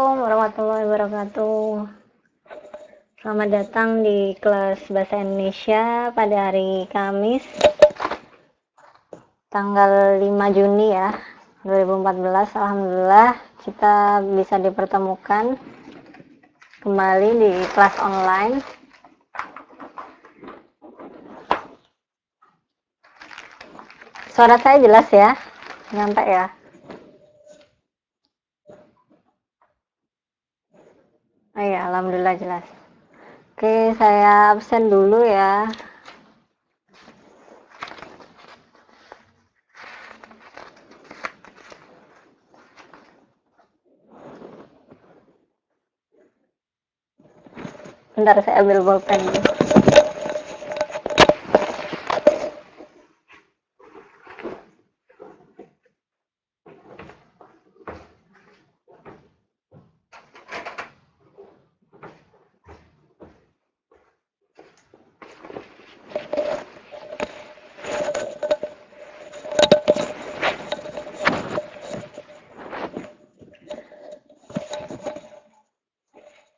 Assalamualaikum warahmatullahi wabarakatuh. Selamat datang di kelas Bahasa Indonesia pada hari Kamis, tanggal 5 Juni ya, 2014. Alhamdulillah kita bisa dipertemukan kembali di kelas online. Suara saya jelas ya? Nyampe ya? Oh iya, alhamdulillah jelas. Oke, saya absen dulu ya. Bentar, saya ambil bolpen dulu.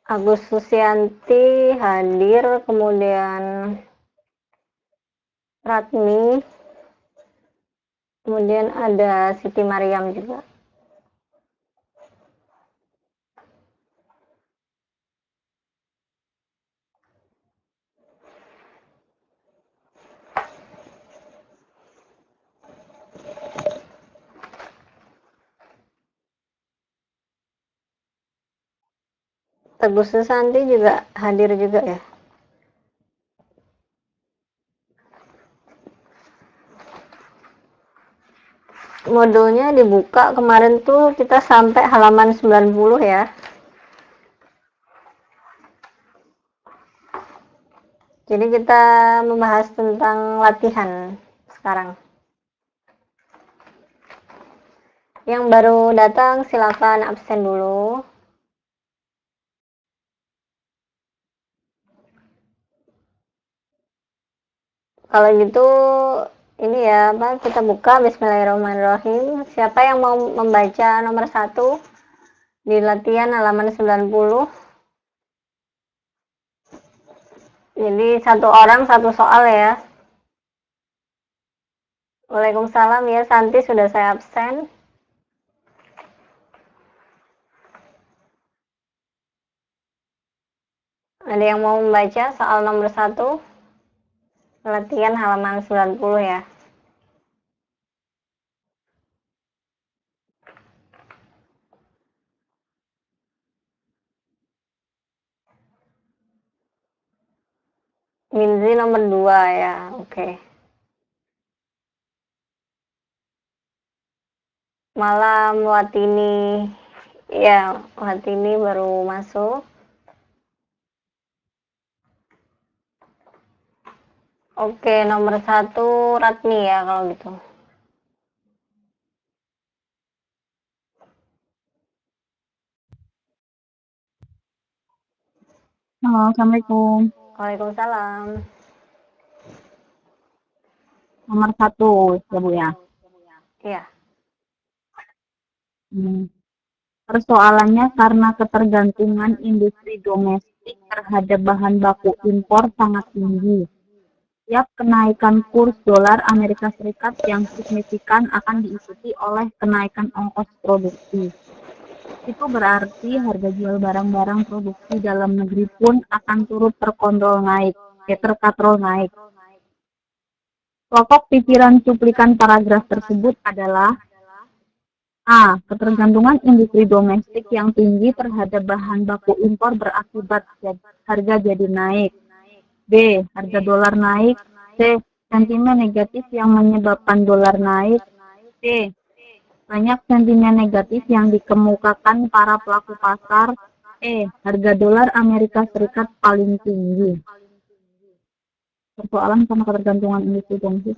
Agus Susianti hadir, kemudian Ratmi, kemudian ada Siti Mariam juga. Agus Susanti juga hadir juga ya. Modulnya dibuka kemarin tuh kita sampai halaman 90 ya. Jadi kita membahas tentang latihan sekarang. Yang baru datang silakan absen dulu. Kalau gitu ini ya, kita buka bismillahirrahmanirrahim. Siapa yang mau membaca nomor 1 di latihan halaman 90? Jadi satu orang satu soal ya. Waalaikumsalam ya, Santi sudah saya absen. Ada yang mau membaca soal nomor 1? Latihan halaman 90 ya. Minzi nomor 2 ya, oke. Malam Watini, ya Watini baru masuk. Oke, nomor 1 Ratni ya kalau gitu. Halo, Assalamualaikum. Waalaikumsalam. Nomor 1 ya Bu ya. Iya. Persoalannya karena ketergantungan industri domestik terhadap bahan baku impor sangat tinggi. Setiap kenaikan kurs dolar Amerika Serikat yang signifikan akan diikuti oleh kenaikan ongkos produksi. Itu berarti harga jual barang-barang produksi dalam negeri pun akan turut terkatrol naik. Pokok pikiran cuplikan paragraf tersebut adalah A. Ketergantungan industri domestik yang tinggi terhadap bahan baku impor berakibat harga jadi naik. B. Harga dolar naik. C. Sentimen negatif yang menyebabkan dolar naik. D. Banyak sentimen negatif yang dikemukakan para pelaku pasar. E. Harga dolar Amerika Serikat paling tinggi. Persoalan sama ketergantungan industri domestik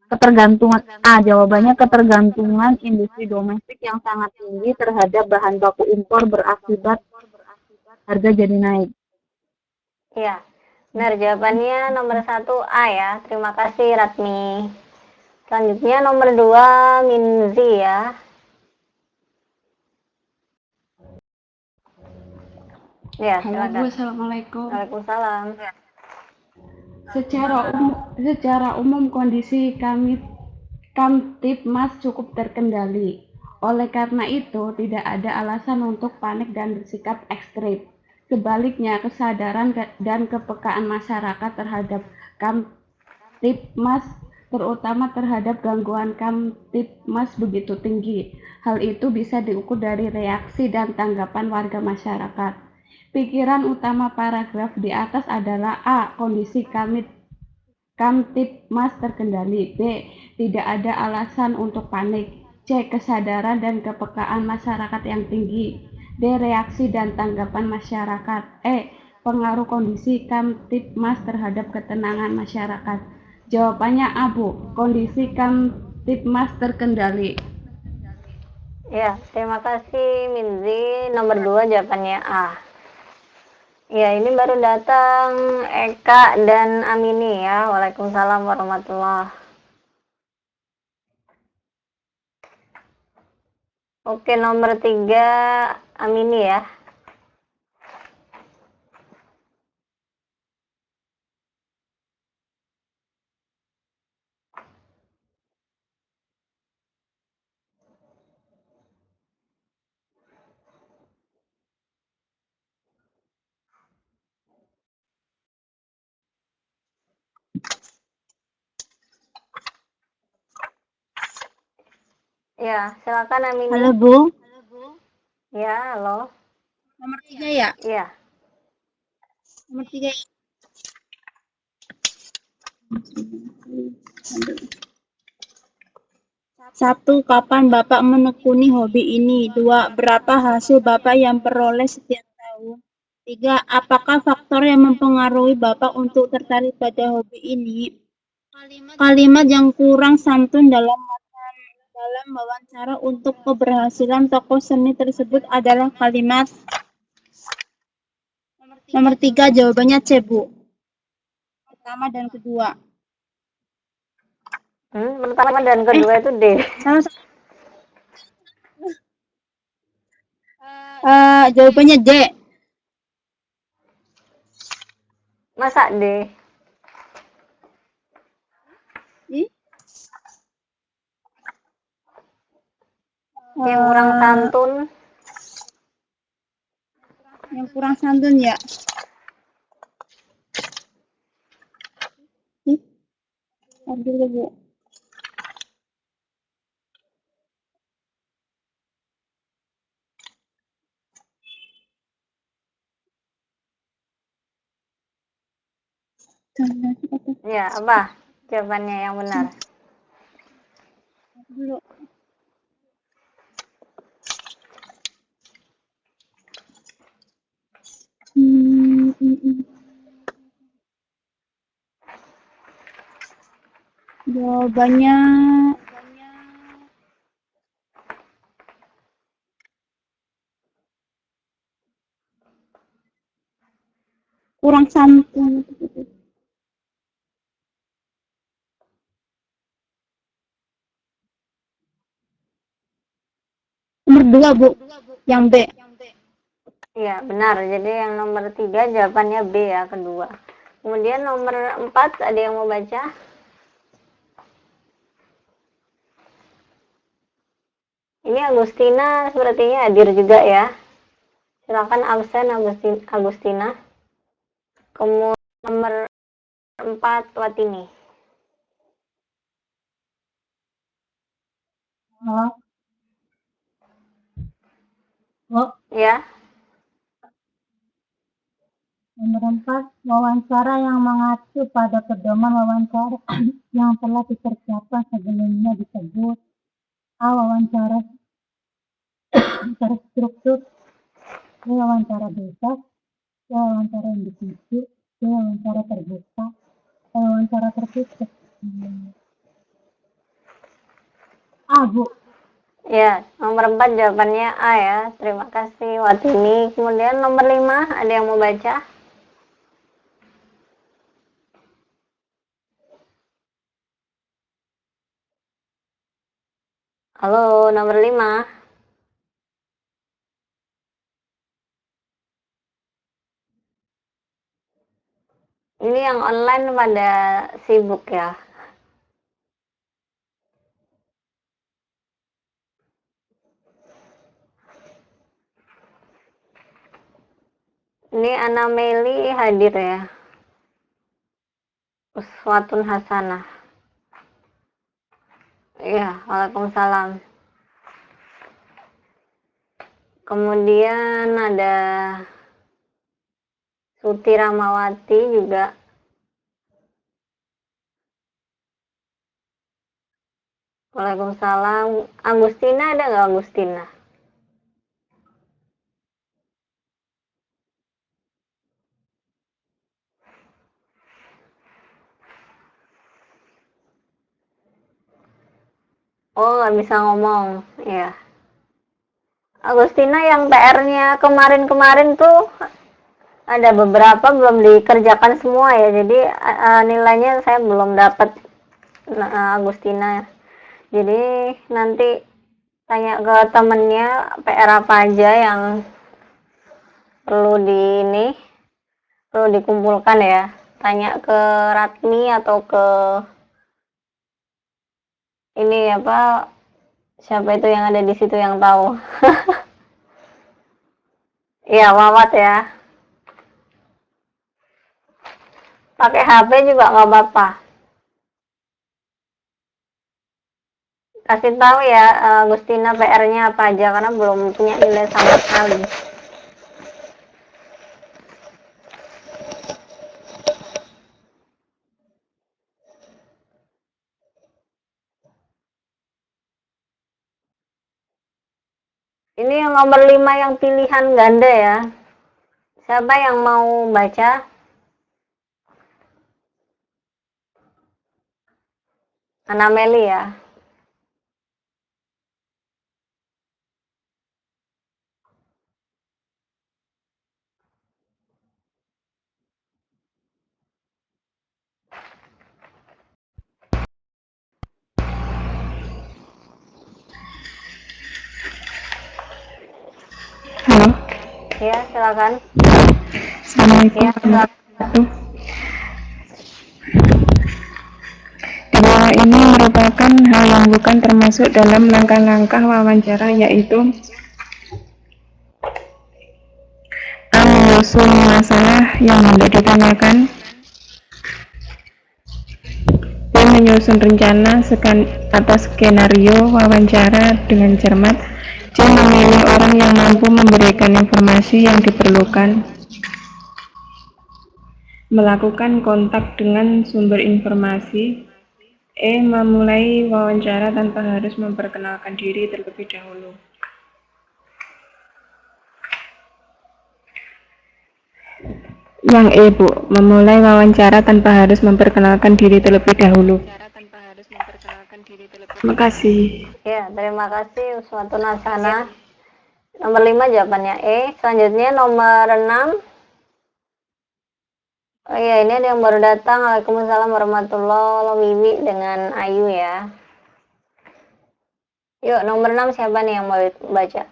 ketergantungan jawabannya ketergantungan industri domestik yang sangat tinggi terhadap bahan baku impor berakibat harga jadi naik. Iya, benar jawabannya nomor 1 A ya. Terima kasih Ratmi. Selanjutnya nomor 2 Minzi ya. Ya, Halo Bu, silakan. Assalamualaikum. Waalaikumsalam. Secara umum kondisi Kamtipmas cukup terkendali. Oleh karena itu, tidak ada alasan untuk panik dan bersikap ekstrim. Sebaliknya, kesadaran dan kepekaan masyarakat terhadap Kamtipmas, terutama terhadap gangguan Kamtipmas begitu tinggi. Hal itu bisa diukur dari reaksi dan tanggapan warga masyarakat. Pikiran utama paragraf di atas adalah A. Kondisi Kamtipmas terkendali. B. Tidak ada alasan untuk panik. C. Kesadaran dan kepekaan masyarakat yang tinggi. D. Reaksi dan tanggapan masyarakat. E. Pengaruh kondisi Kamtipmas terhadap ketenangan masyarakat. Jawabannya A, Bu. Kondisi Kamtipmas terkendali. Ya, terima kasih Minzi. Nomor 2 jawabannya A. Ya, ini baru datang Eka dan Amini ya. Waalaikumsalam warahmatullahi. Oke, nomor 3 Amini ya. Ya, silakan Amini. Halo Bu, Ya, halo. nomor 3 ya? Iya. Nomor 3. Satu, kapan Bapak menekuni hobi ini? Dua, berapa hasil Bapak yang peroleh setiap tahun? Tiga, apakah faktor yang mempengaruhi Bapak untuk tertarik pada hobi ini? Kalimat yang kurang santun dalam wawancara untuk keberhasilan tokoh seni tersebut adalah kalimat nomor 3, jawabannya C, Bu. Pertama dan kedua. Pertama dan kedua itu D. Salah jawabannya D. Masa D? Yang kurang santun. Yang kurang santun ya. Ambil Bu. Ya, apa jawabannya yang benar? Dulu. Jawabannya kurang santun. Nomor 2, Bu. Yang B. Iya, benar. Jadi yang nomor 3 jawabannya B ya, kedua. Kemudian nomor 4 ada yang mau baca? Ini Agustina sepertinya hadir juga ya. Silakan absen Agustina. Kemudian nomor 4 Watini. Halo. Ya. Nomor 4, wawancara yang mengacu pada pedoman wawancara yang telah dikerjakan sebelumnya disebut A. Wawancara struktur, B. Wawancara bebas, C. Wawancara individu, D. Wawancara terbuka, E. Wawancara tertutup. A, Bu. Ya, nomor 4 jawabannya A ya. Terima kasih Watini. Kemudian nomor 5 ada yang mau baca? Halo, nomor 5. Ini yang online pada sibuk ya. Ini Ana Meli hadir ya. Uswatun hasanah. Iya, waalaikumsalam. Kemudian ada Suti Ramawati juga. Waalaikumsalam. Agustina ada nggak Agustina? Oh, nggak bisa ngomong. Ya. Agustina yang PR-nya kemarin-kemarin tuh ada beberapa belum dikerjakan semua ya. Jadi nilainya saya belum dapat Agustina. Jadi nanti tanya ke temennya PR apa aja yang perlu perlu dikumpulkan ya. Tanya ke Ratmi atau ke ini apa, siapa itu yang ada di situ yang tahu. Iya, Wawat ya. Pakai HP juga nggak apa-apa. Kasih tahu ya Agustina PR-nya apa aja karena belum punya nilai sama sekali. Ini yang nomor 5 yang pilihan ganda ya. Siapa yang mau baca? Ana Meli ya. Halo, Ya, silakan. Assalamualaikum Ya, silakan. warahmatullahi wabarakatuh. Di bawah ini merupakan hal yang bukan termasuk dalam langkah-langkah wawancara, yaitu A. Menyusun masalah yang hendak ditanyakan, B. Menyusun rencana atas skenario wawancara dengan cermat, C. Memilih orang yang mampu memberikan informasi yang diperlukan, melakukan kontak dengan sumber informasi, E. Memulai wawancara tanpa harus memperkenalkan diri terlebih dahulu. Yang E, Bu. Memulai wawancara tanpa harus memperkenalkan diri terlebih dahulu. Terima kasih. Ya, terima kasih Uswatun hasanah. Nomor 5 jawabannya E. Selanjutnya nomor 6. Oh iya, ini ada yang baru datang. Waalaikumsalam warahmatullahi wabarakatuh. Wiwi dengan Ayu ya. Yuk, nomor 6 siapa nih yang mau baca?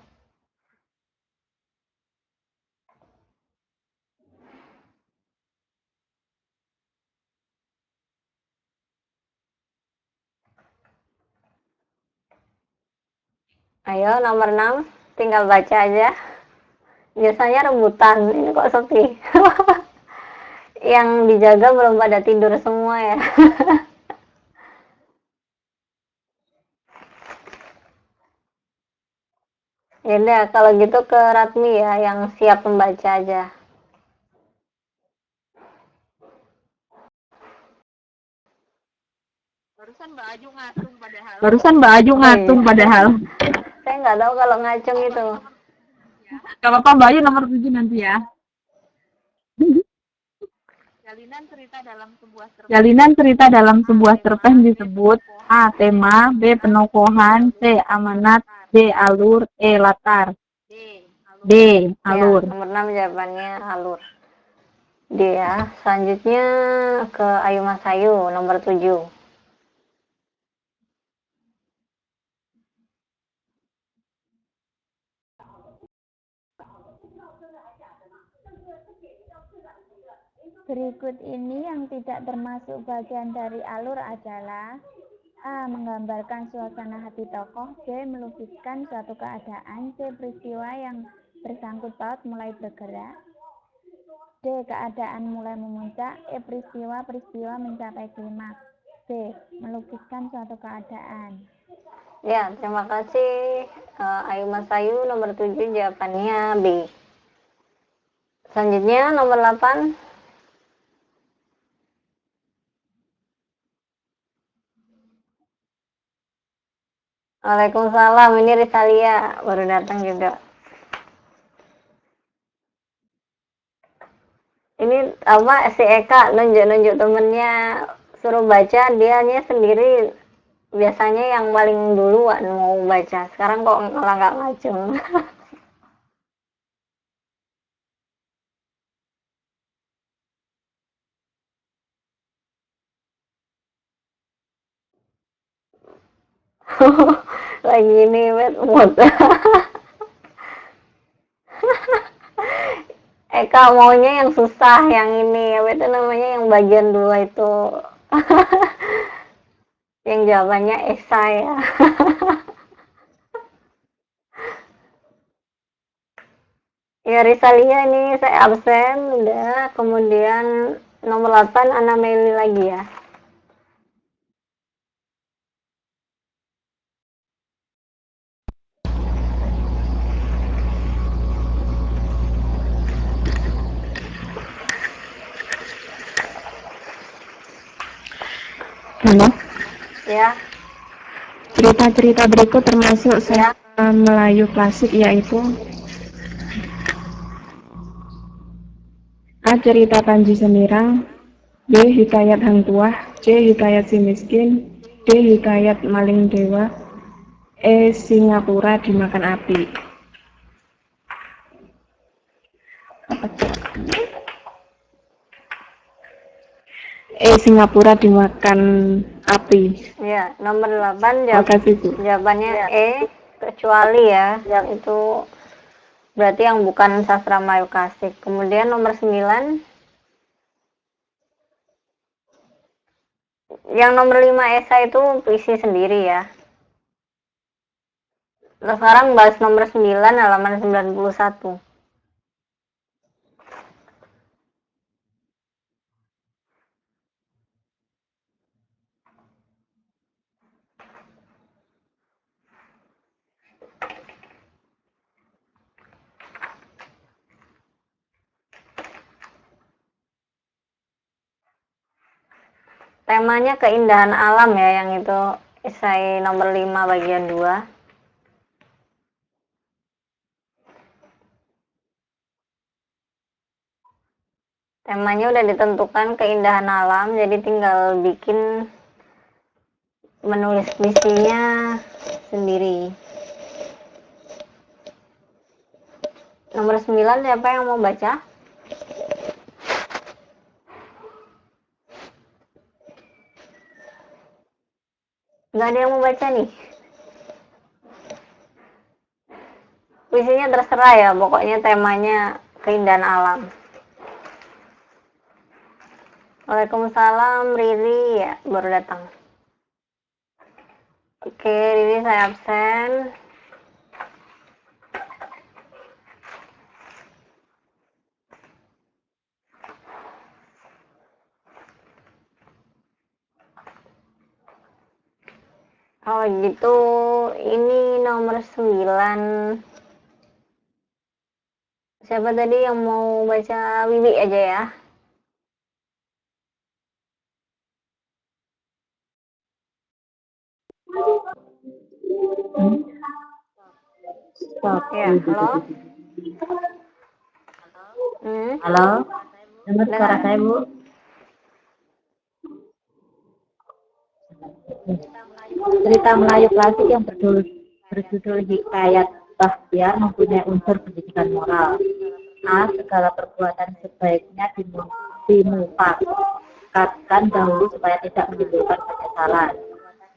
Ayo, nomor 6. Tinggal baca aja. Biasanya rebutan. Ini kok sepi. Yang dijaga belum pada tidur semua ya. Ya udah, kalau gitu ke Ratmi ya, yang siap membaca aja. Barusan Mbak Ayu ngatung padahal. Saya nggak tahu kalau ngacung itu. Gak apa-apa, Mbak Ayu nomor 7 nanti ya. Jalinan cerita dalam sebuah cerpen disebut A. Tema, B. Penokohan, C. Amanat, D. Alur, E. Latar. D. Alur. Ya, nomor 6 jawabannya alur. D ya. Selanjutnya ke Ayu Mas Ayu, nomor 7. Berikut ini yang tidak termasuk bagian dari alur adalah A. Menggambarkan suasana hati tokoh. B. Melukiskan suatu keadaan. C. Peristiwa yang bersangkut paut mulai bergerak. D. Keadaan mulai memuncak. E. Peristiwa mencapai klimaks. B. Melukiskan suatu keadaan. Ya, terima kasih Ayu Mas Ayu. Nomor 7 jawabannya B. Selanjutnya nomor 8. Waalaikumsalam, ini Risalia baru datang juga. Ini apa, si Eka nunjuk-nunjuk temennya suruh baca, dianya sendiri biasanya yang paling duluan mau baca. Sekarang kok malah nggak maju. Lagi ini mood. Eka maunya yang susah, yang ini apa itu namanya, yang bagian 2 itu. Yang jawabannya esai ya. Ya Risalia ini saya absen udah. Kemudian nomor 8 Ana Meli lagi ya. Halo. Ya. Cerita-cerita berikut termasuk sastra Melayu klasik, yaitu A. Cerita Panji Semirang. B. Hikayat Hang Tuah. C. Hikayat Si Miskin. D. Hikayat Maling Dewa. E. Singapura Dimakan Api. Singapura Dimakan Api. Ya, nomor 8 Makasih, Bu. jawabannya E, kecuali ya, yang itu berarti yang bukan sastra Melayu klasik. Kemudian nomor 9, yang nomor 5 esai itu puisi sendiri ya. Nah, sekarang bahas nomor 9 halaman 91. Temanya keindahan alam ya, yang itu esai nomor 5 bagian 2. Temanya udah ditentukan, keindahan alam, jadi tinggal bikin, menulis puisinya sendiri. Nomor 9 siapa yang mau baca? Nggak ada yang mau baca nih. Puisinya terserah ya, pokoknya temanya keindahan alam. Waalaikumsalam, Riri ya baru datang. Oke, Riri saya absen. Kalau gitu ini nomor 9. Siapa tadi yang mau baca? Wiwi aja ya. Ya, halo. Halo, dengar suara saya, Bu? Cerita Melayu klasik yang berjudul Hikayat Bahtiar mempunyai unsur pendidikan moral. A. Segala perbuatan sebaiknya dimufakatkan dahulu supaya tidak menimbulkan penyesalan.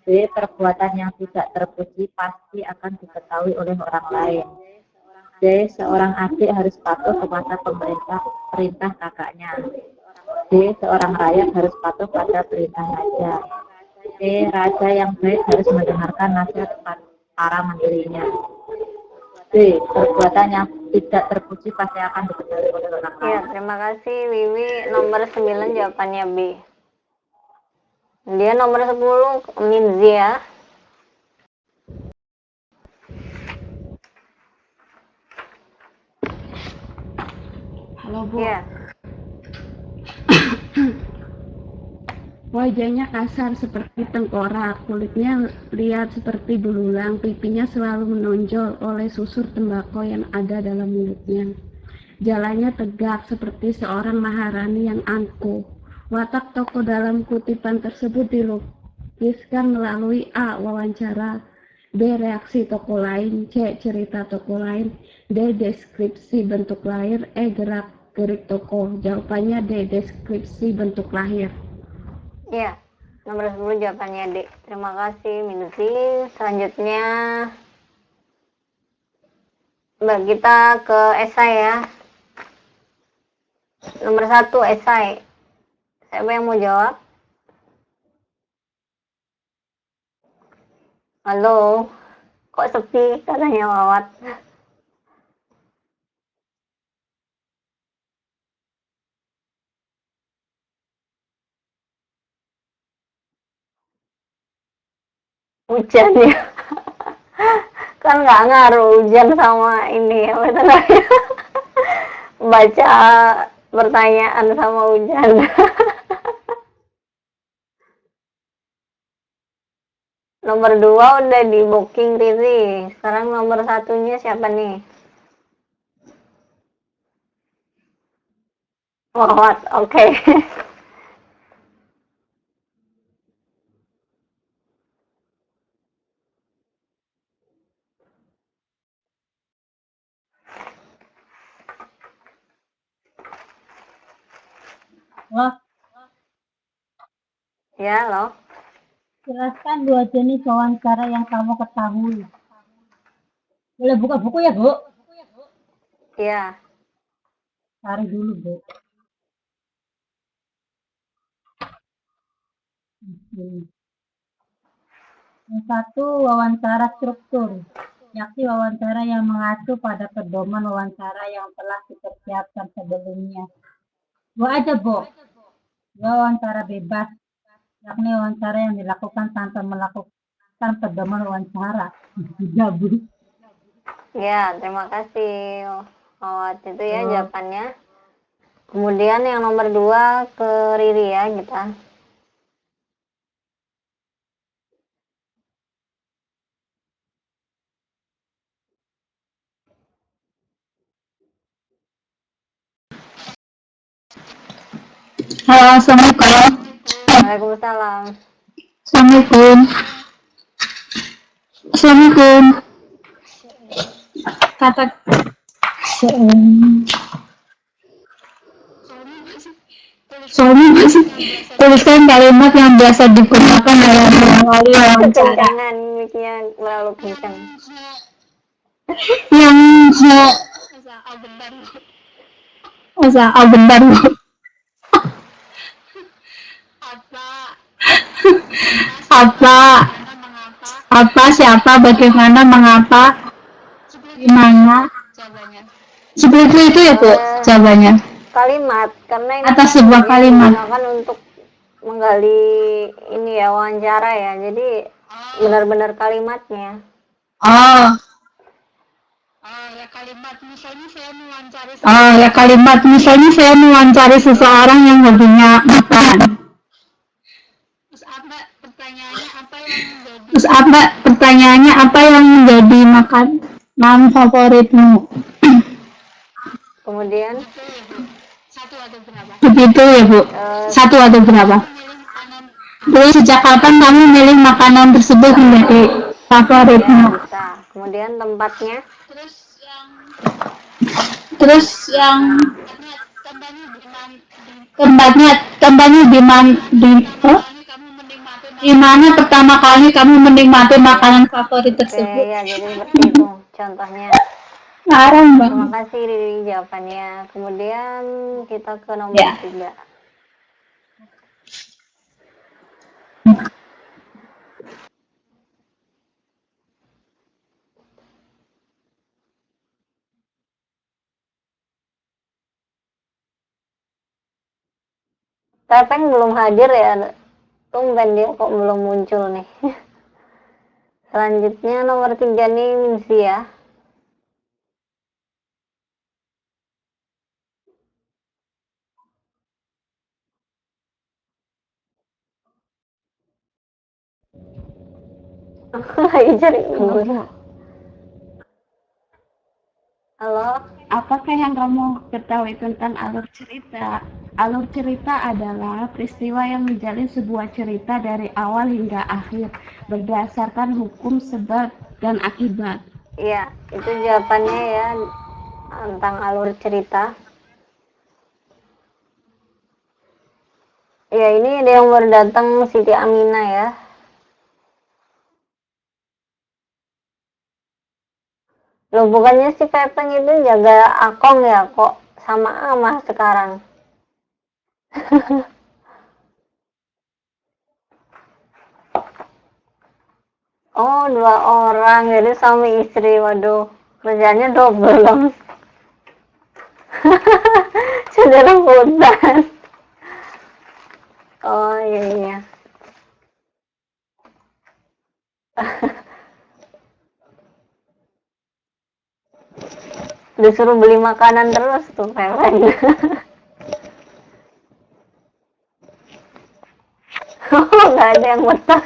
B. Perbuatan yang tidak terpuji pasti akan diketahui oleh orang lain. D. Seorang adik harus patuh kepada perintah kakaknya. D. Seorang rakyat harus patuh pada perintah raja. C. Raja yang baik harus mendengarkan nasihat para mandirinya. D. Perbuatan yang tidak terpuji pasti akan diketahui oleh orang Ya, lain. terima kasih Wiwi. Nomor 9 jawabannya B. Dia nomor 10 Minzia. Halo Bu. Ya. Wajahnya kasar seperti tengkorak, kulitnya liat seperti belulang, pipinya selalu menonjol oleh susur tembakau yang ada dalam mulutnya. Jalannya tegak seperti seorang maharani yang angkuh. Watak tokoh dalam kutipan tersebut dilukiskan melalui A. Wawancara, B. Reaksi tokoh lain, C. Cerita tokoh lain, D. Deskripsi bentuk lahir, E. Gerak-gerik tokoh. Jawabannya D. Deskripsi bentuk lahir. Ya, nomor 10 jawabannya D. Terima kasih Minzi. Selanjutnya Mbak, kita ke esai ya. Nomor 1 esai. Siapa yang mau jawab? Halo, kok sepi katanya Wawat. Hujan ya. Kan nggak ngaruh hujan sama ini apa itu namanya? Baca pertanyaan sama hujan. Nomor 2 udah di booking Riri. Sekarang nomor 1-nya siapa nih? Wawat, oke. Wah, Ya, loh. jelaskan 2 jenis wawancara yang kamu ketahui. Boleh buka buku ya, Bu? Ya, Cari dulu, Bu. Yang satu, wawancara struktur, yakni wawancara yang mengacu pada pedoman wawancara yang telah dipersiapkan sebelumnya. Dua aja, Bu. Wawancara bebas, yakni wawancara yang dilakukan tanpa melakukan pedoman wawancara. Tiga, Bu. ya, terima kasih. Wawat itu ya jawabannya. Kemudian yang nomor 2 ke Riri ya kita. Halo, Assalamualaikum. Waalaikumsalam. Assalamualaikum. Assalamualaikum. Kata soalnya masih tuliskan kalimat yang biasa digunakan dalam mengawali wawancara. Kekencangan mic-nya terlalu kencang. Yang bentar, Bu. Apa, siapa, bagaimana, mengapa, di mana. Seperti itu ya, Bu, jawabannya. Kalimat, karena ini Atas kan sebuah kalimat. digunakan untuk menggali ini ya wawancara ya. Jadi benar-benar kalimatnya. Oh, ya kalimat misalnya saya mewawancari seseorang yang hobinya makan. Terus pertanyaannya apa yang menjadi makanan favoritmu? Kemudian Begitu ya, Bu. 1 atau berapa? Terus sejak kapan kamu milih makanan tersebut menjadi favoritmu? ya bisa. Kemudian tempatnya. Terus yang tempatnya di mana pertama kali kamu menikmati makanan favorit Oke, tersebut? ya jadi seperti itu contohnya. Larang, Bang. Terima kasih Riri jawabannya. Kemudian kita ke nomor Ya. 3. Tepeng belum hadir ya. Tumben dia kok belum muncul nih. Selanjutnya nomor 3 nih Minsi ya. Lagi cari Halo, bubur. Bu. Halo. Apakah yang kamu ketahui tentang alur cerita? Alur cerita adalah peristiwa yang menjalin sebuah cerita dari awal hingga akhir berdasarkan hukum sebab dan akibat. Iya, itu jawabannya ya tentang alur cerita. Ya, ini ada yang baru datang Siti Aminah ya. Loh, bukannya si Pepeng itu jaga Akong ya, kok sama Amah sekarang? Oh, 2 orang, jadi suami istri. Waduh, kerjanya double dong. Sudah rebutan. Oh, iya, iya. Disuruh beli makanan terus tuh Pepeng. Oh, nggak ada yang betah.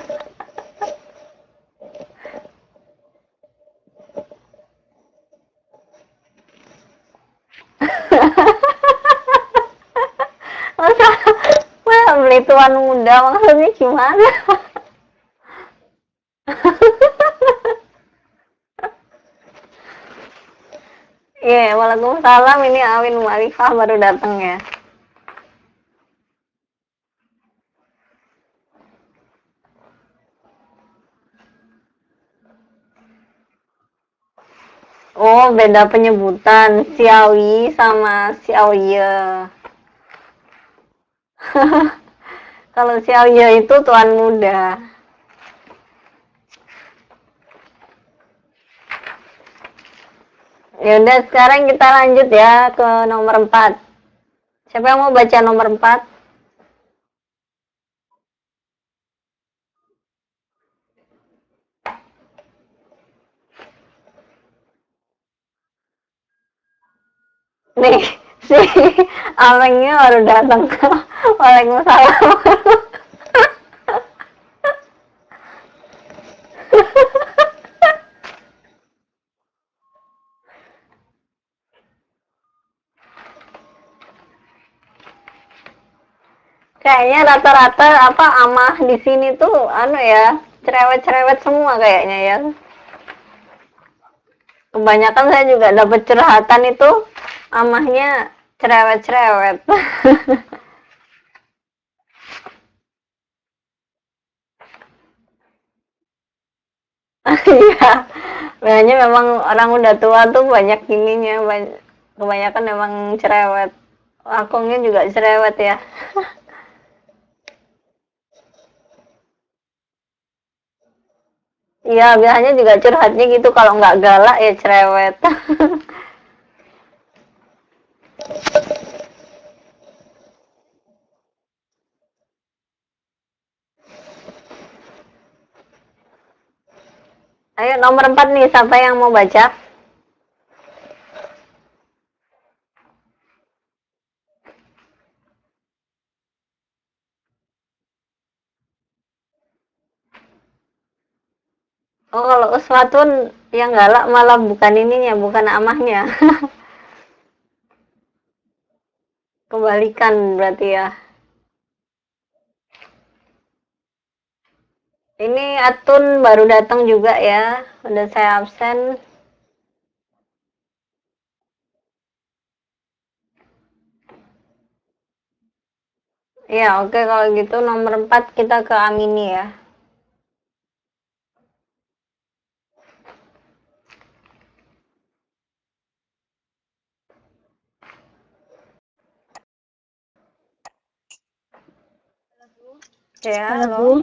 Masa beli tuan muda maksudnya gimana? Iya, yeah, waalaikumsalam. Ini Awin Walifah baru datang ya. Oh, beda penyebutan. Xiaoyi sama Xiaoye. Kalau Xiaoye itu tuan muda. Ya udah, sekarang kita lanjut ya ke nomor 4. Siapa yang mau baca nomor 4? Nih, si Amengnya baru datang. Waalaikumsalam. Kayaknya rata-rata apa amah di sini tuh anu ya, cerewet-cerewet semua kayaknya ya. Kebanyakan saya juga dapat curhatan itu amahnya cerewet-cerewet. Iya, banyak memang orang udah tua tuh banyak ininya, kebanyakan memang cerewet. Akungnya juga cerewet ya. Iya, biasanya juga curhatnya gitu, kalau nggak galak ya cerewet. Ayo nomor 4 nih, siapa yang mau baca? Oh, kalau uswatun yang galak malah bukan ininya, bukan amahnya. Kebalikan berarti ya. Ini Atun baru datang juga ya. Udah saya absen. Ya, oke, kalau gitu nomor 4 kita ke Amini ya. Ya, Halo, halo. Bu.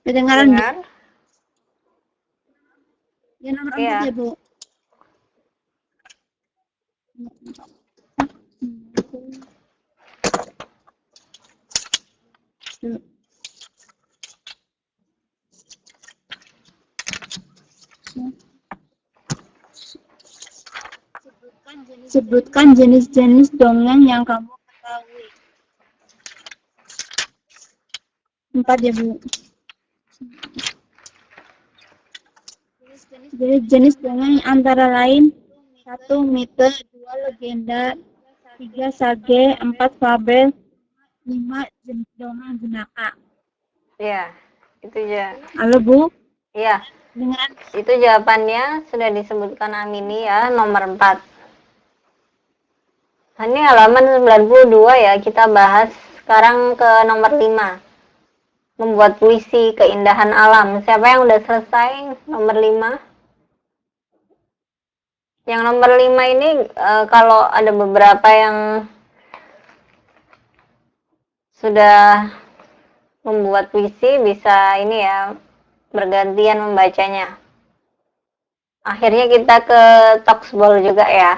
Kedengaran Bu? Dengar? Ya nomor Iya. 4 ya Bu. Sebutkan jenis-jenis dongeng yang kamu ketahui. 4 ya Bu. Jenis-jenis dongeng antara lain 1. Mite, 2. Legenda, 3. Sage, 4. Fabel, 5. Dongeng jenaka. Iya, itu aja. Halo Bu, Iya, dengar? itu jawabannya sudah disebutkan Amini ya, nomor 4. Nah, ini halaman 92 ya, kita bahas sekarang ke nomor 5. Membuat puisi keindahan alam. Siapa yang udah selesai nomor 5? Yang nomor 5 ini kalau ada beberapa yang sudah membuat puisi bisa ini ya, bergantian membacanya. Akhirnya kita ke Talksball juga ya.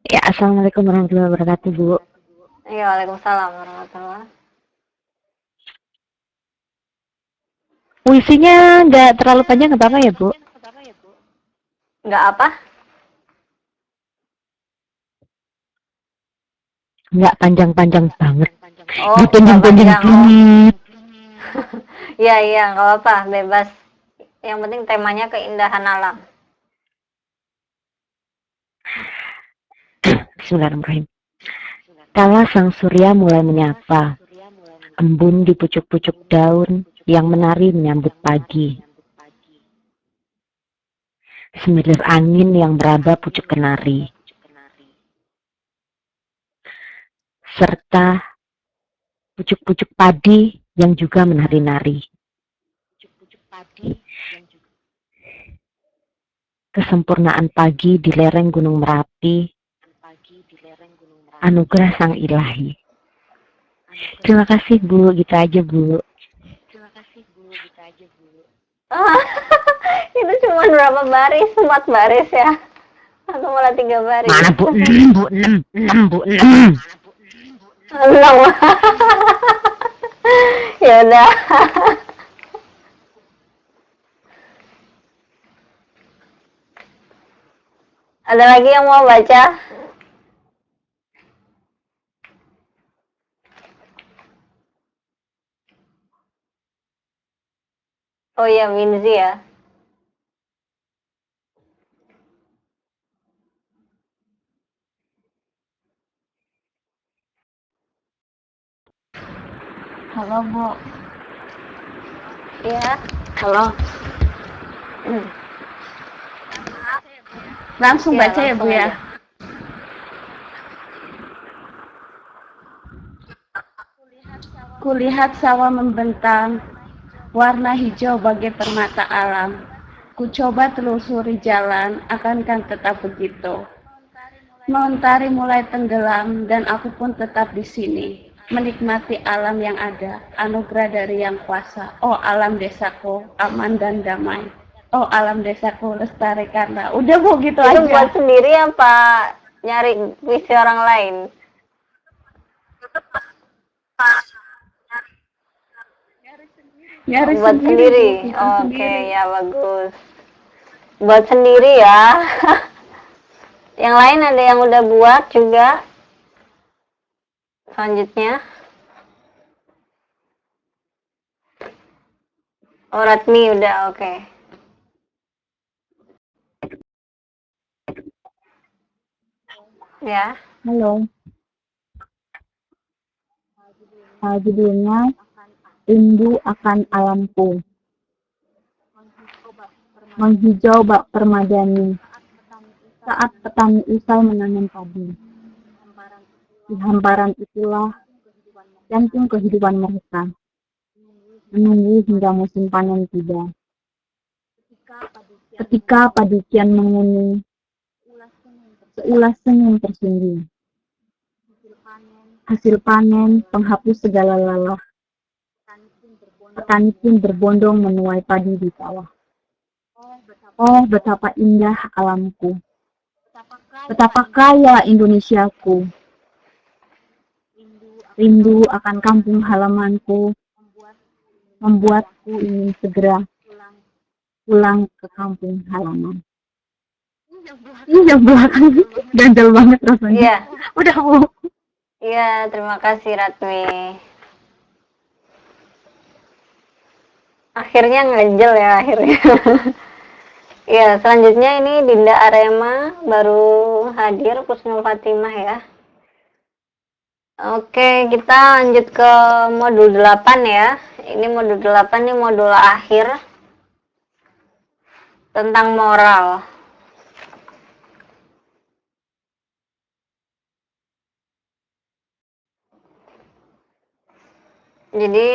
Ya, Assalamualaikum warahmatullahi wabarakatuh Bu. Ya, waalaikumsalam warahmatullahi. Puisinya nggak terlalu panjang, nggak apa-apa ya Bu? Nggak apa? Nggak panjang-panjang banget. Oh, Nggak panjang-panjang nggak panjang. banget. Iya, nggak apa-apa, bebas. Yang penting temanya keindahan alam. Bismillahirrahmanirrahim. Kala sang surya mulai menyapa, embun di pucuk-pucuk daun yang menari menyambut pagi. Semilir angin yang meraba pucuk kenari. Serta pucuk-pucuk padi yang juga menari-nari. Kesempurnaan pagi di lereng Gunung Merapi, anugerah sang ilahi. Terima kasih Bu, gitu aja Bu. Itu cuma berapa baris? 4 baris ya? Atau malah 3 baris? Mana Bu? 6 Bu, 6 Bu, 6. 6. Ya udah. Ada lagi yang mau baca? Oh iya, Winzi ya. Halo Bu, Iya. halo. Langsung Iya, baca ya Bu langsung ya. aja. Kulihat sawah membentang, warna hijau bagai permata alam. Ku coba telusuri jalan, akankah tetap begitu? Mentari mulai tenggelam dan aku pun tetap di sini, menikmati alam yang ada, anugerah dari Yang Kuasa. Oh alam desaku, aman dan damai. Oh alam desaku, lestarikanlah. Udah Bu, gitu Itu buat aja. sendiri apa nyari puisi orang lain? Nyari Buat Bu, sendiri. bikin Oke, sendiri. ya bagus. Buat sendiri ya. Yang lain ada yang udah buat juga. Selanjutnya. Oh, Ratmi udah, oke. Ya. Halo. Judulnya Rindu akan Alamku. Menghijau bak permadani saat petani usai menanam padi. Di hamparan itulah jantung kehidupan mereka, menunggu hingga musim panen tiba. Ketika padi kian menguning, seulas senyum tersembunyi. Hasil panen, penghapus segala lelah. Petani pun berbondong menuai padi di sawah. Oh, betapa indah alamku. Betapa kaya Indonesiaku. Rindu akan kampung halamanku membuatku ingin segera pulang ke kampung halaman. Iya, belakang ganjal banget rasanya. Iya. Udah mau. Iya, terima kasih Ratmi. Akhirnya ngejel ya akhirnya. Iya, selanjutnya ini Dinda Arema baru hadir, Kusnul Fatimah ya. Oke, kita lanjut ke modul 8 ya. Ini modul 8 nih modul akhir tentang moral. Jadi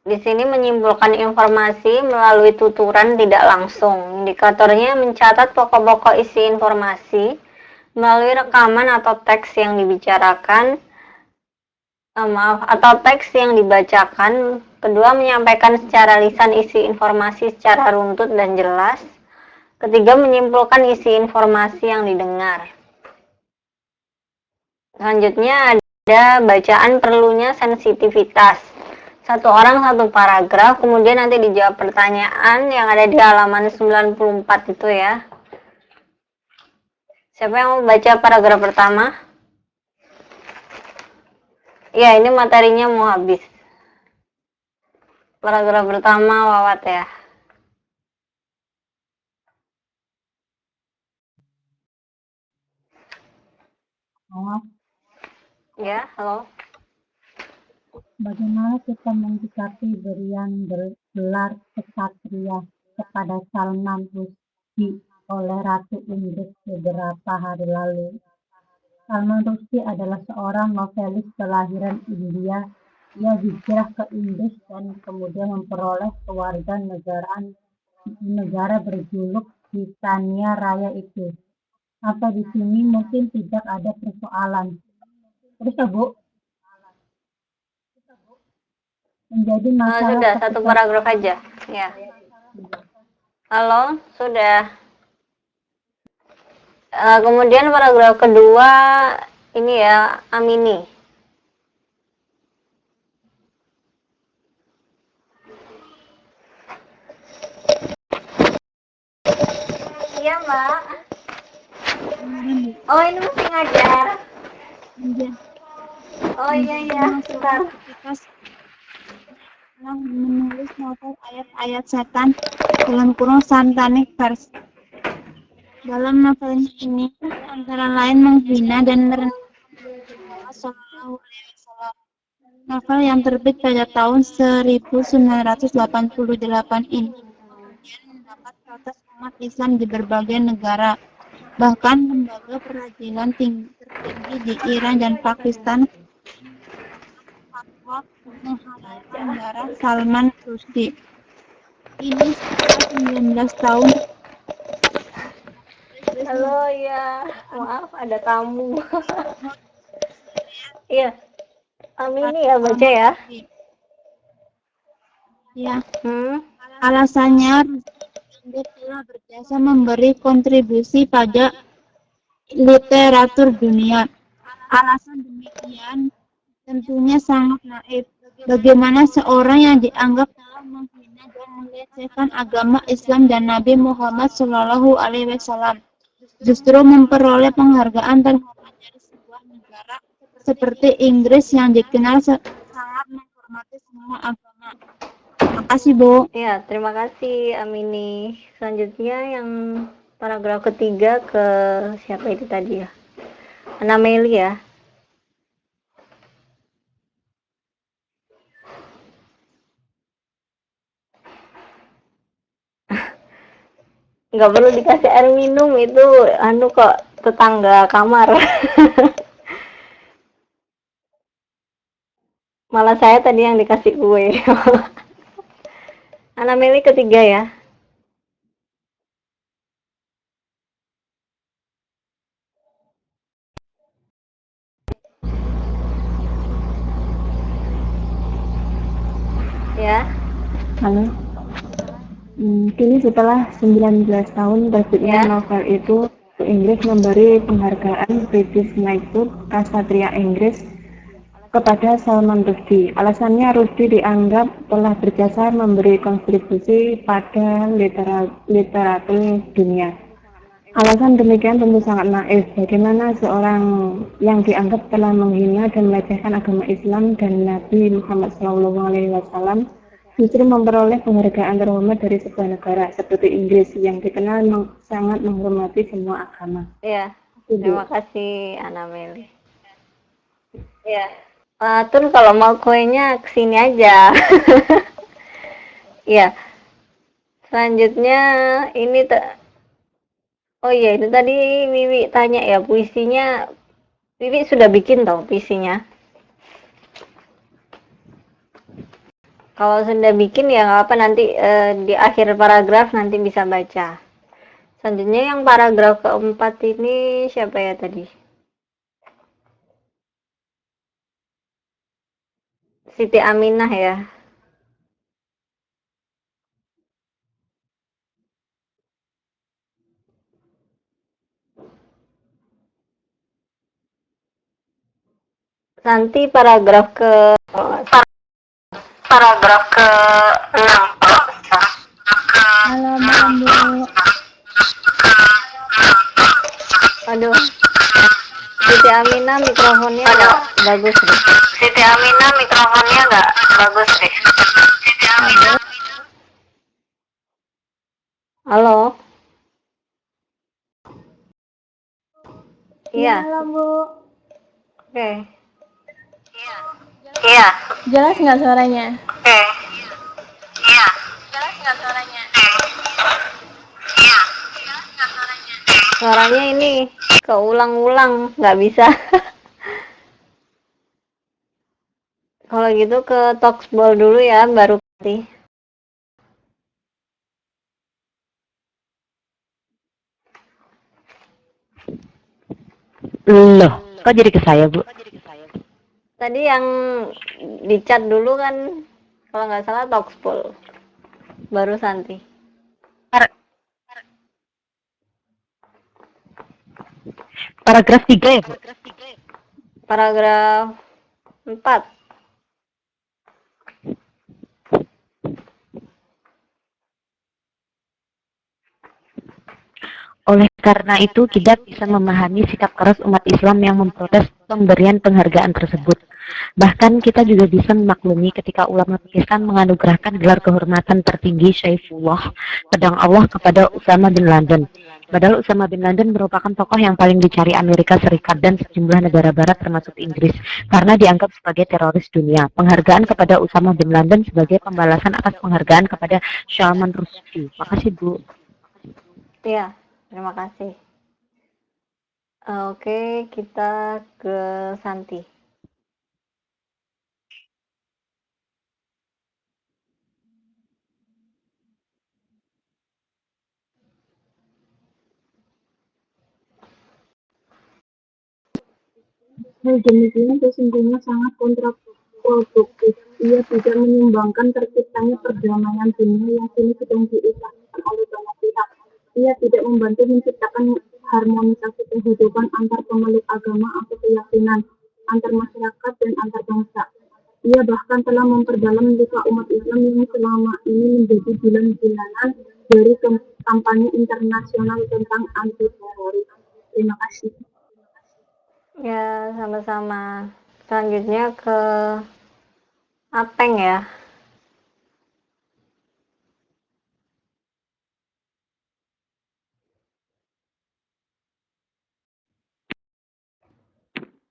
di sini menyimpulkan informasi melalui tuturan tidak langsung. Indikatornya mencatat pokok-pokok isi informasi melalui rekaman atau teks yang dibicarakan, atau teks yang dibacakan. Kedua, menyampaikan secara lisan isi informasi secara runtut dan jelas. Ketiga, menyimpulkan isi informasi yang didengar. Selanjutnya ada bacaan perlunya sensitivitas. Satu orang satu paragraf, kemudian nanti dijawab pertanyaan yang ada di halaman 94 itu ya. Siapa yang mau baca paragraf pertama? Ya, ini materinya mau habis. Paragraf pertama Wawat ya. Oh, Ya, halo. bagaimana kita menyikapi berian gelar kesatria kepada Salman Rushdie oleh Ratu Inggris beberapa hari lalu? Salman Rushdie adalah seorang novelis kelahiran India. Ia hijrah ke Inggris dan kemudian memperoleh kewarganegaraan negara berjuluk Britania Raya itu. Sampai di sini mungkin tidak ada persoalan. Terus ya Bu, menjadi masalah Sudah, satu paragraf aja. Ya. Halo, sudah. Kemudian paragraf kedua ini ya, Amini. Iya, Mbak. Oh, ini masih ngajar. Oh iya iya, bentar. Menulis novel ayat-ayat setan dalam kurung Satanic Verse. Dalam novelnya ini antara lain menghina dan merendahkan Sallallahu Alaihi Wasallam. Novel yang terbit pada tahun 1988 ini kemudian mendapat protes umat Islam di berbagai negara. Bahkan lembaga peradilan tertinggi di Iran dan Pakistan fatwa menghalalkan darah Salman Rushdie. Ini setelah 19 tahun. Halo ya, maaf ada tamu. Iya, Amini ya baca ya. Ya. Alasannya Rushdie telah berjasa memberi kontribusi pada literatur dunia. Alasan demikian tentunya sangat naif. Bagaimana seorang yang dianggap telah menghina dan melecehkan agama Islam dan Nabi Muhammad Shallallahu Alaihi Wasallam justru memperoleh penghargaan terhormat dari sebuah negara seperti Inggris yang dikenal sangat menghormati semua agama. Terima kasih, Bu. Ya, terima kasih Amini. Selanjutnya yang paragraf ketiga ke siapa itu tadi ya? Ana Meli ya. Nggak perlu dikasih air minum, itu anu kok, tetangga kamar. Malah saya tadi yang dikasih kue. Ana Meli ketiga ya. Ya. Halo. Kini setelah 19 tahun terbitnya Ya. novel itu, Inggris memberi penghargaan British Knighthood Kasatria Inggris kepada Salman Rushdie. Alasannya Rushdie dianggap telah berjasa memberi kontribusi pada literatur dunia. Alasan demikian tentu sangat naif. Bagaimana seorang yang dianggap telah menghina dan melecehkan agama Islam dan Nabi Muhammad SAW justru memperoleh penghargaan terhormat dari sebuah negara seperti Inggris yang dikenal sangat menghormati semua agama. Ya. Terima kasih Ana Meli. Ya. Tun kalau mau kuenya kesini aja. Ya. Selanjutnya ini oh iya, itu tadi Wiwi tanya ya, puisinya Wiwi sudah bikin tau puisinya. Kalau sudah bikin ya nggak apa, nanti di akhir paragraf nanti bisa baca. Selanjutnya yang paragraf keempat ini siapa ya tadi? Siti Aminah ya. Nanti paragraf ke 6. Halo Bu. Aduh. Siti Aminah mikrofonnya nggak bagus deh. Siti Aminah mikrofonnya nggak bagus deh. Siti Aminah. Halo. Iya. Halo Bu. Oke. Iya. Jelas nggak suaranya? Oke. Iya. Jelas nggak suaranya? Iya. Suaranya ini keulang-ulang, nggak bisa. Kalau gitu ke Talksball dulu ya, baru nanti. Loh, kok jadi ke saya, Bu? Tadi yang di chat dulu kan, kalau nggak salah Talksball, baru Santi. Paragraf 3 ya, Bu? Paragraf 4. Oleh karena itu, kita bisa memahami sikap keras umat Islam yang memprotes pemberian penghargaan tersebut. Bahkan kita juga bisa memaklumi ketika ulama Pakistan menganugerahkan gelar kehormatan tertinggi Saifullah, pedang Allah, kepada Usama bin Laden. Padahal Usama bin Laden merupakan tokoh yang paling dicari Amerika Serikat dan sejumlah negara barat termasuk Inggris karena dianggap sebagai teroris dunia. Penghargaan kepada Usama bin Laden sebagai pembalasan atas penghargaan kepada Salman Rushdie. Makasih, Bu. Ya, terima kasih. Oke, kita ke Santi. Hal demikian sesungguhnya sangat kontraproduktif. Ia tidak menyumbangkan terciptanya perdamaian dunia yang kini sedang diusahakan oleh banyak pihak. Ia tidak membantu menciptakan harmonisasi kehidupan antar pemeluk agama atau keyakinan, antar masyarakat dan antar bangsa. Ia bahkan telah memperdalam luka umat Islam yang selama ini menjadi bulan-bulanan dari kampanye internasional tentang anti teroris. Terima kasih. Ya, sama-sama. Selanjutnya ke Apeng ya.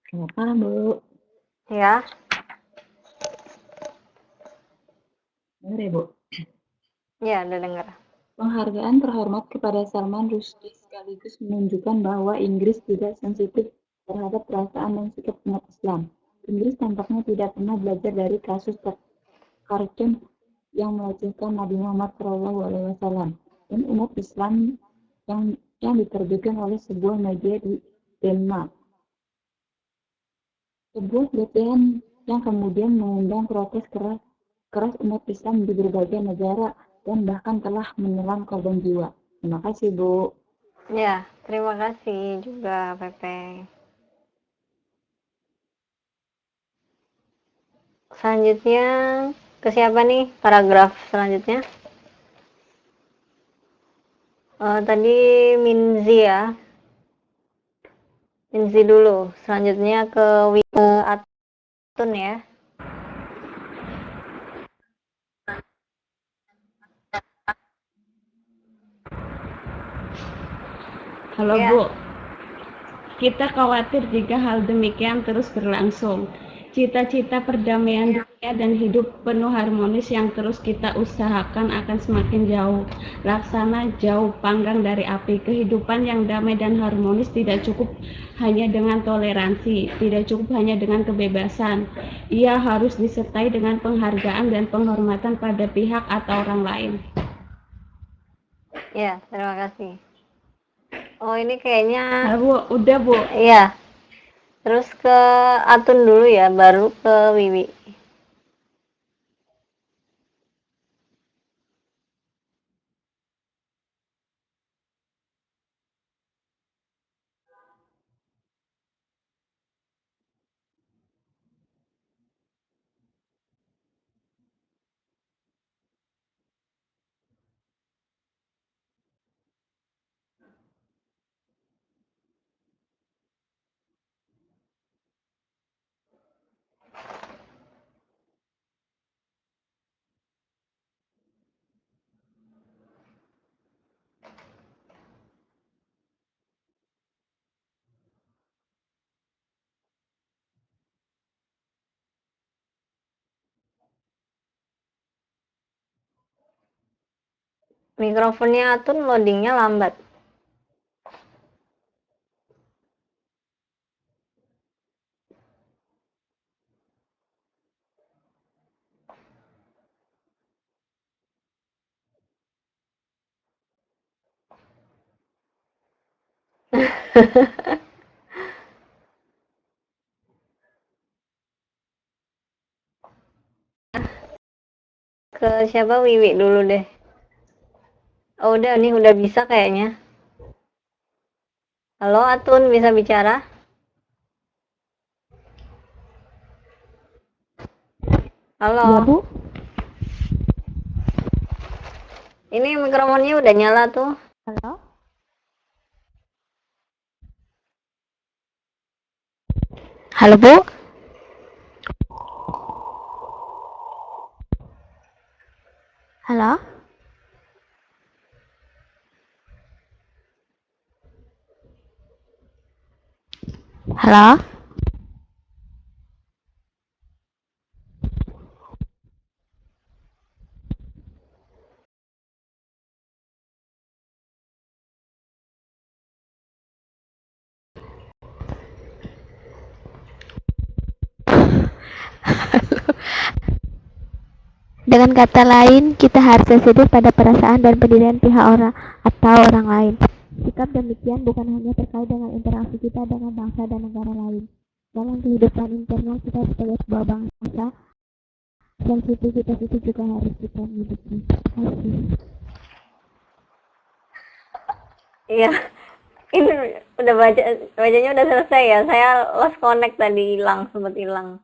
Selamat malam, Bu. Ya. Dengar ya, Bu? Ya, udah dengar. Penghargaan terhormat kepada Salman Rushdie sekaligus menunjukkan bahwa Inggris tidak sensitif terhadap perasaan dan sikap umat Islam. Inggris tampaknya tidak pernah belajar dari kasus Khartoum yang melecehkan Nabi Muhammad SAW dan umat Islam yang diterbitkan oleh sebuah media di Denmark. Sebuah pelecehan yang kemudian mengundang protes keras keras umat Islam di berbagai negara dan bahkan telah menelan korban jiwa. Terima kasih, Bu. Ya, terima kasih juga Pepe. Selanjutnya ke siapa nih paragraf selanjutnya? Tadi Minzi ya. Minzi dulu. Selanjutnya ke Atun ya. Halo Ya. Bu, kita khawatir jika hal demikian terus berlangsung. Cita-cita perdamaian dunia dan hidup penuh harmonis yang terus kita usahakan akan semakin jauh. Laksana jauh panggang dari api. Kehidupan yang damai dan harmonis tidak cukup hanya dengan toleransi, tidak cukup hanya dengan kebebasan. Ia harus disertai dengan penghargaan dan penghormatan pada pihak atau orang lain. Ya, terima kasih. Oh, ini kayaknya Halo Bu, udah Bu. iya. Terus ke Atun dulu ya, baru ke Wiwi. Mikrofonnya Atun loadingnya lambat. Ke siapa? Wiwi dulu deh. Oh, udah nih, udah bisa kayaknya. Halo Atun, bisa bicara? Halo. Ya, Bu. Ini mikrofonnya udah nyala tuh. Halo. Halo Bu, Halo. halo. Dengan kata lain, kita harus sensitif pada perasaan dan pendirian pihak orang atau orang lain. Sikap demikian bukan hanya terkait dengan interaksi kita dengan bangsa dan negara lain. Dalam kehidupan internal kita sebagai sebuah bangsa, sensitivitas itu juga harus kita miliki. Terima kasih. Iya. Ini udah bacanya udah selesai ya. Saya lost connect tadi, sempat hilang.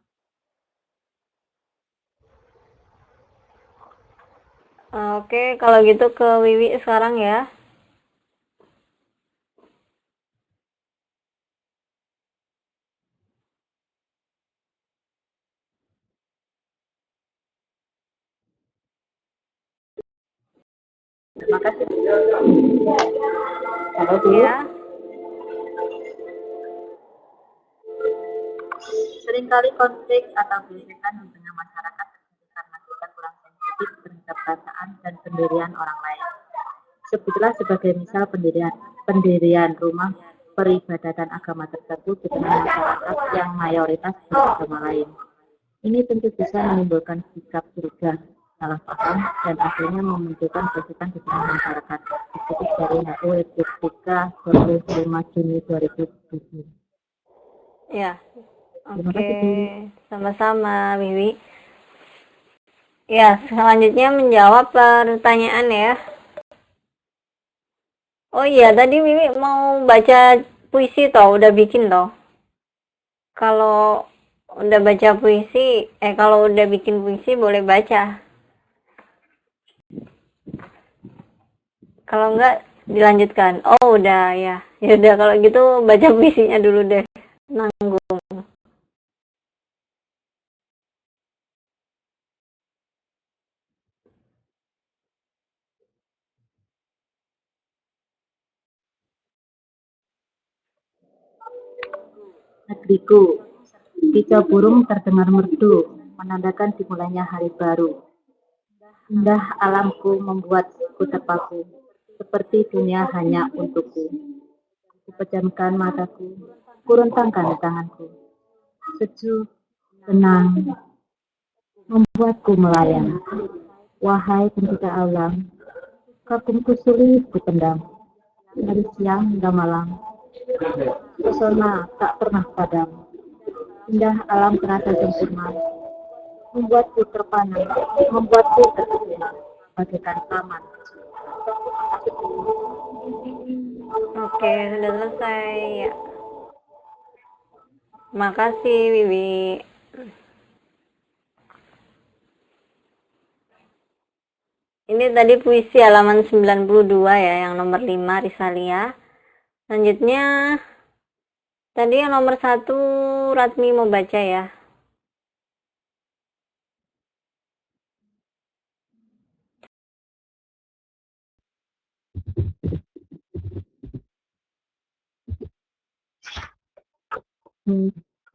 Oke, kalau gitu ke Wiwi sekarang ya. Terima kasih. Halo, Bu. Ya. Seringkali konflik atau gesekan di tengah masyarakat terjadi karena kita kurang sensitif terhadap perasaan dan pendirian orang lain. Sebutlah sebagai misal pendirian rumah peribadatan agama tersebut di tengah masyarakat yang mayoritas beragama lain. Ini tentu bisa menimbulkan sikap curiga, salah paham, dan akhirnya memunculkan gesekan di tengah masyarakat. Dikutip dari HU Republika 25 Juni 2007. Ya. Terima Oke, kasih, Bu. sama-sama Wiwi. Ya, selanjutnya menjawab pertanyaan ya. Oh iya, tadi Mimi mau baca puisi toh, udah bikin toh. Kalau udah baca puisi, kalau udah bikin puisi boleh baca. Kalau enggak dilanjutkan. Oh udah ya. Ya udah kalau gitu baca puisinya dulu deh. Nanggung. Negeriku, kicau burung terdengar merdu, menandakan dimulainya hari baru. Indah alamku membuatku terpaku, seperti dunia hanya untukku. Kupejamkan mataku, kurentangkan tanganku. Sejuk, tenang, membuatku melayang. Wahai pencipta alam, kagumku sulit kupendam. Dari siang hingga malam, pesona tak pernah padam. Indah alam terasa sempurna, membuatku terpana, membuatku terkesima, bagaikan taman. Oke, sudah selesai ya. Makasih Bibi. Ini tadi puisi halaman 92 ya, yang nomor 5 Risalia. Selanjutnya tadi yang nomor 1 Ratmi mau baca ya.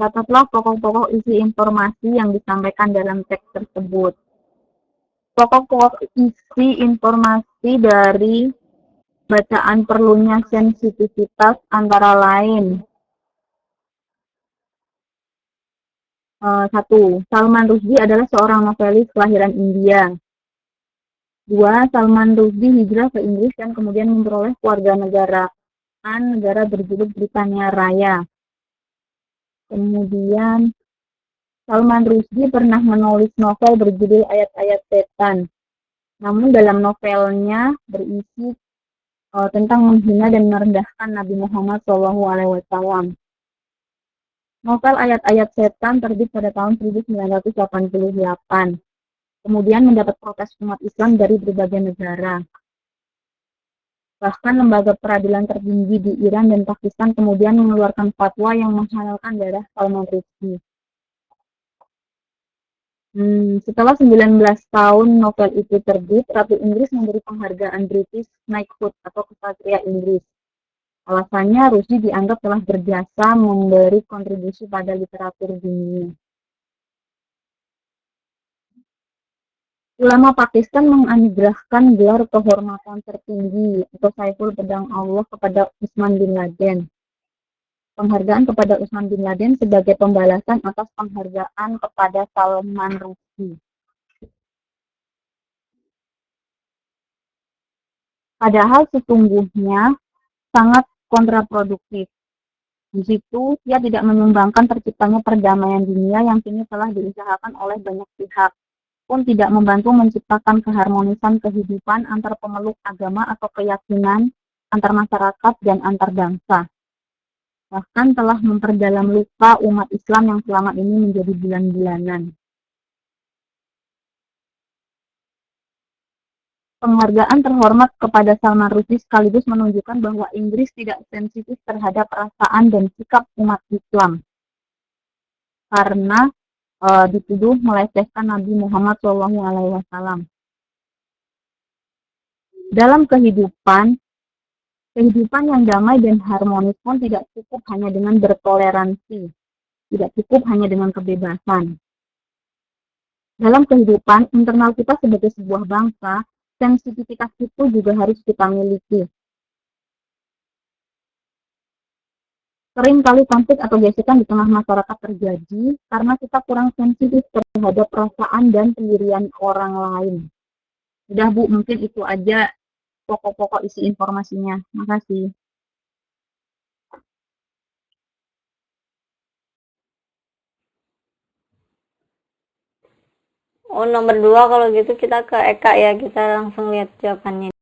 Catatlah pokok-pokok isi informasi yang disampaikan dalam teks tersebut. Pokok-pokok isi informasi dari bacaan perlunya sensitivitas antara lain. 1. Salman Rushdie adalah seorang novelis kelahiran India. 2. Salman Rushdie hijrah ke Inggris dan kemudian memperoleh kewarganegaraan negara berjuluk Britania Raya. Kemudian Salman Rushdie pernah menulis novel berjudul Ayat-Ayat Setan. Namun dalam novelnya berisi tentang menghina dan merendahkan Nabi Muhammad SAW. Novel Ayat-Ayat Setan terbit pada tahun 1988. Kemudian mendapat protes umat Islam dari berbagai negara. Bahkan lembaga peradilan tertinggi di Iran dan Pakistan kemudian mengeluarkan fatwa yang menghalalkan darah Salman Rushdie. Setelah 19 tahun novel itu terbit, Ratu Inggris memberi penghargaan British Knighthood atau Ksatria Inggris. Alasannya Rushdie dianggap telah berjasa memberi kontribusi pada literatur dunia. Ulama Pakistan menganugerahkan gelar kehormatan tertinggi atau Saiful Pedang Allah kepada Usman bin Laden. Penghargaan kepada Usman bin Laden sebagai pembalasan atas penghargaan kepada Salman Rushdie. Padahal sesungguhnya sangat kontraproduktif. Di situ, ia tidak menyumbangkan terciptanya perdamaian dunia yang kini telah diusahakan oleh banyak pihak, pun tidak membantu menciptakan keharmonisan kehidupan antar pemeluk agama atau keyakinan, antar masyarakat, dan antar bangsa. Bahkan telah memperdalam luka umat Islam yang selama ini menjadi bulan-bulanan. Penghargaan terhormat kepada Salman Rushdie sekaligus menunjukkan bahwa Inggris tidak sensitif terhadap perasaan dan sikap umat Islam karena dituduh melecehkan Nabi Muhammad SAW. Dalam kehidupan yang damai dan harmonis pun tidak cukup hanya dengan bertoleransi, tidak cukup hanya dengan kebebasan. Dalam kehidupan internal kita sebagai sebuah bangsa, sensitivitas itu juga harus kita miliki. Sering kali konflik atau gesekan di tengah masyarakat terjadi karena kita kurang sensitif terhadap perasaan dan pendirian orang lain. Udah Bu, mungkin itu aja pokok-pokok isi informasinya. Makasih. Oh, nomor 2 kalau gitu kita ke Eka ya, kita langsung lihat jawabannya.